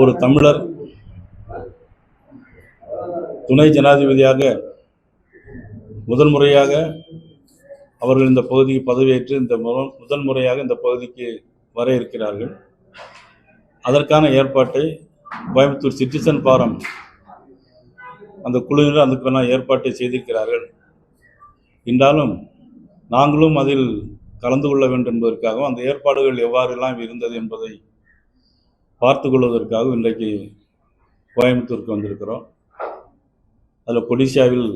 ஒரு தமிழர் துணை ஜனாதிபதியாக முதல் முறையாக அவர்கள் இந்த பகுதிக்கு பதவியேற்று இந்த முதல் முறையாக இந்த பகுதிக்கு வர இருக்கிறார்கள். அதற்கான ஏற்பாட்டை கோயம்புத்தூர் சிட்டிசன் ஃபாரம் அந்த குழுவினர் அதுக்கான ஏற்பாட்டை செய்திருக்கிறார்கள். என்றாலும் நாங்களும் அதில் கலந்து கொள்ள வேண்டும் என்பதற்காகவும் அந்த ஏற்பாடுகள் எவ்வாறெல்லாம் இருந்தது என்பதை பார்த்து கொள்வதற்காக இன்றைக்கு கோயம்புத்தூருக்கு வந்திருக்கிறோம். அதில் கொடிசியாவில்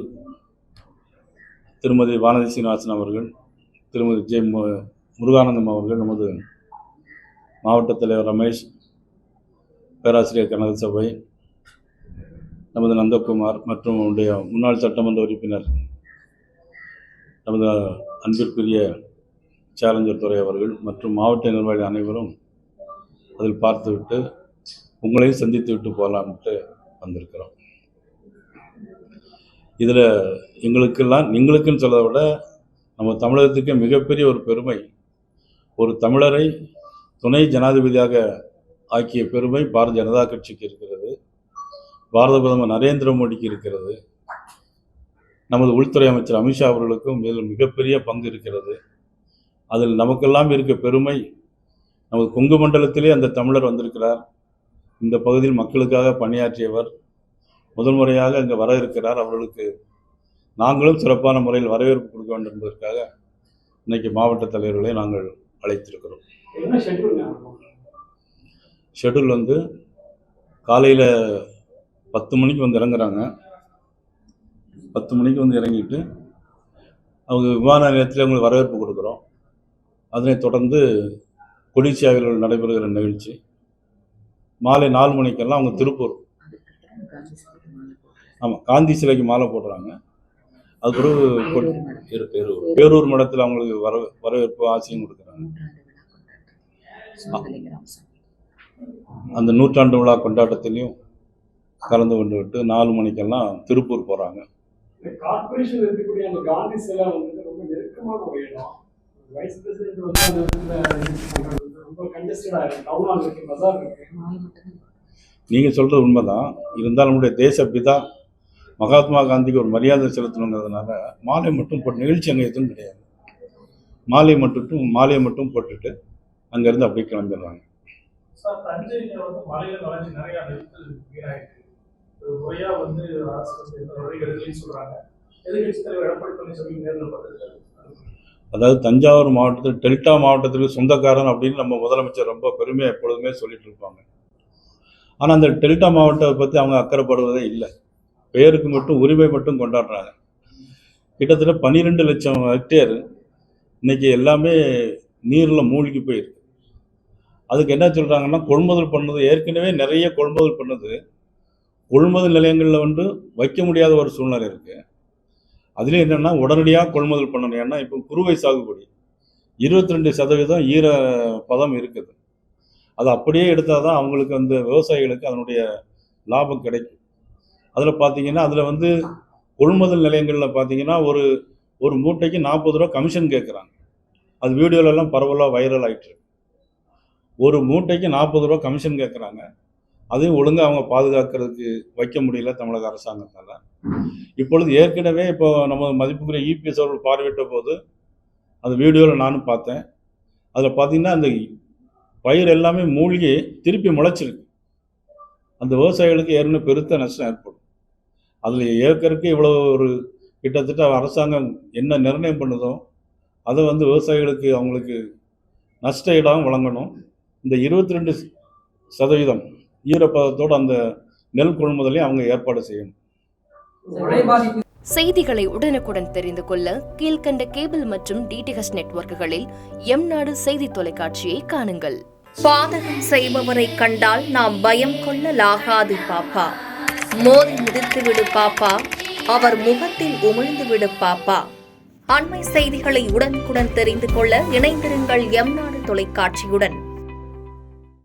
திருமதி வானதி சீனிவாசன் அவர்கள், திருமதி ஜே முருகானந்தம் அவர்கள், நமது மாவட்ட தலைவர் ரமேஷ், பேராசிரியர் கனகசபை, நமது நந்தகுமார் மற்றும் நம்முடைய முன்னாள் சட்டமன்ற உறுப்பினர் நமது அன்பிற்குரிய சேலஞ்சர் துறை அவர்கள் மற்றும் மாவட்ட நிர்வாகி அனைவரும் அதில் பார்த்துவிட்டு உங்களையும் சந்தித்து விட்டு போகலான்ட்டு வந்திருக்கிறோம். இதில் எங்களுக்குன்னு சொல்றதை விட நம்ம தமிழகத்துக்கு மிகப்பெரிய ஒரு பெருமை, ஒரு தமிழரை துணை ஜனாதிபதியாக ஆக்கிய பெருமை பாரதிய ஜனதா கட்சிக்கு இருக்கிறது, பாரத பிரதமர் நரேந்திர மோடிக்கு இருக்கிறது, நமது உள்துறை அமைச்சர் அமித்ஷா அவர்களுக்கும் இதில் மிகப்பெரிய பங்கு இருக்கிறது. அதில் நமக்கெல்லாம் இருக்க பெருமை, நமது கொங்கு மண்டலத்திலே அந்த தமிழர் வந்திருக்கிறார், இந்த பகுதியில் மக்களுக்காக பணியாற்றியவர், முதல் முறையாக இங்கே வர இருக்கிறார். அவர்களுக்கு நாங்களும் சிறப்பான முறையில் வரவேற்பு கொடுக்க வேண்டும் என்பதற்காக இன்னைக்கு மாவட்ட தலைவர்களை நாங்கள் அழைத்திருக்கிறோம். ஷெட்யூல் காலையில் 10 மணிக்கு இறங்குறாங்க. 10 மணிக்கு இறங்கிட்டு அவங்க விமான நிலையத்தில் அவங்களுக்கு வரவேற்பு கொடுக்குறோம். அதனைத் தொடர்ந்து கொடிசியாவில் நடைபெறுகிற நிகழ்ச்சி மாலை 4 மணிக்கெல்லாம் அவங்க திருப்பூர், ஆமாம், காந்தி சிலைக்கு மாலை போடுறாங்க. அது பிறகு பேரூர் மடத்தில் அவங்களுக்கு வரவேற்பு ஆசையும் கொடுக்குறாங்க. அந்த 100ஆண்டு விழா கொண்டாட்டத்திலையும் கலந்து கொண்டு விட்டு 4 மணிக்கெல்லாம் திருப்பூர் போகிறாங்க. நீங்கள் சொல்கிறது உண்மைதான். இருந்தாலும் நம்முடைய தேச பிதா மகாத்மா காந்திக்கு ஒரு மரியாதை செலுத்தணுங்கிறதுனால மாலை மட்டும் போட்டு, நிகழ்ச்சி அங்கே எதுவும் கிடையாது, மாலையை மட்டும் போட்டுட்டு அங்கேருந்து அப்படியே கிளம்பிடுறாங்க. அதாவது தஞ்சாவூர் மாவட்டத்தில் டெல்டா மாவட்டத்திற்கு சொந்தக்காரன் அப்படின்னு நம்ம முதலமைச்சர் ரொம்ப பெருமையாக எப்பொழுதுமே சொல்லிட்டு இருப்பாங்க. ஆனால் அந்த டெல்டா மாவட்டத்தை பற்றி அவங்க அக்கறைப்படுவதே இல்லை. பெயருக்கு மட்டும், உரிமை மட்டும் கொண்டாடுறாங்க. கிட்டத்தட்ட 12 லட்சம் ஹெக்டேர் இன்னைக்கு எல்லாமே நீரில் மூழ்கி போயிருக்கு. அதுக்கு என்ன சொல்கிறாங்கன்னா, கொள்முதல் பண்ணது, ஏற்கனவே நிறைய கொள்முதல் பண்ணது கொள்முதல் நிலையங்களில் வைக்க முடியாத ஒரு சூழ்நிலை இருக்குது. அதுலேயும் என்னென்னா உடனடியாக கொள்முதல் பண்ணணும். ஏன்னா இப்போ குறுவை சாகுபடி 22% ஈர பதம் இருக்குது. அது அப்படியே எடுத்தால் தான் அவங்களுக்கு விவசாயிகளுக்கு அதனுடைய லாபம் கிடைக்கும். அதில் பார்த்தீங்கன்னா அதில் கொள்முதல் நிலையங்களில் பார்த்தீங்கன்னா ஒரு மூட்டைக்கு 40 ரூபா கமிஷன் கேட்குறாங்க. அது வீடியோலெல்லாம் பரவலாக வைரல் ஆகிட்டு இருக்கு. ஒரு மூட்டைக்கு 40 ரூபா கமிஷன் கேட்குறாங்க. அதையும் ஒழுங்காக அவங்க பாதுகாக்கிறதுக்கு வைக்க முடியல தமிழக அரசாங்கத்தால். இப்பொழுது ஏற்கனவே இப்போ நம்ம மதிப்புக்குரிய இபிஎஸ் அவர்கள் பார்வையிட்ட போது அந்த வீடியோவில் நானும் பார்த்தேன். அதில் பார்த்தீங்கன்னா அந்த பயிர் எல்லாமே மூழ்கி திருப்பி முளைச்சிருக்கு. அந்த விவசாயிகளுக்கு ஏற்கனவே பெருத்த நஷ்டம் ஏற்படும். அதில் ஏற்கனவே இவ்வளோ ஒரு கிட்டத்தட்ட அரசாங்கம் என்ன நிர்ணயம் பண்ணுதோ அதை விவசாயிகளுக்கு அவங்களுக்கு நஷ்ட ஈடாகவும் வழங்கணும். இந்த 22% ஈரப்பதத்தோடு அந்த நெல் கொள்முதலையும் அவங்க ஏற்பாடு செய்யணும். செய்திகளை உடனுக்குடன் தெரிந்து கொள்ள கீழ்கண்ட கேபிள் மற்றும் டிடிஹெச் நெட்வொர்க்குகளில் எம்நாடு செய்தி தொலைக்காட்சியை காணுங்கள். பாதகம் செய்பவரை கண்டால் நாம் பயம் கொள்ளலாகாது பாப்பா. மோதி மிதித்துவிடு பாப்பா, அவர் முகத்தில் உமிழ்ந்துவிடு பாப்பா. அண்மை செய்திகளை உடனுக்குடன் தெரிந்து கொள்ள இணைந்திருங்கள் எம்நாடு தொலைக்காட்சியுடன்.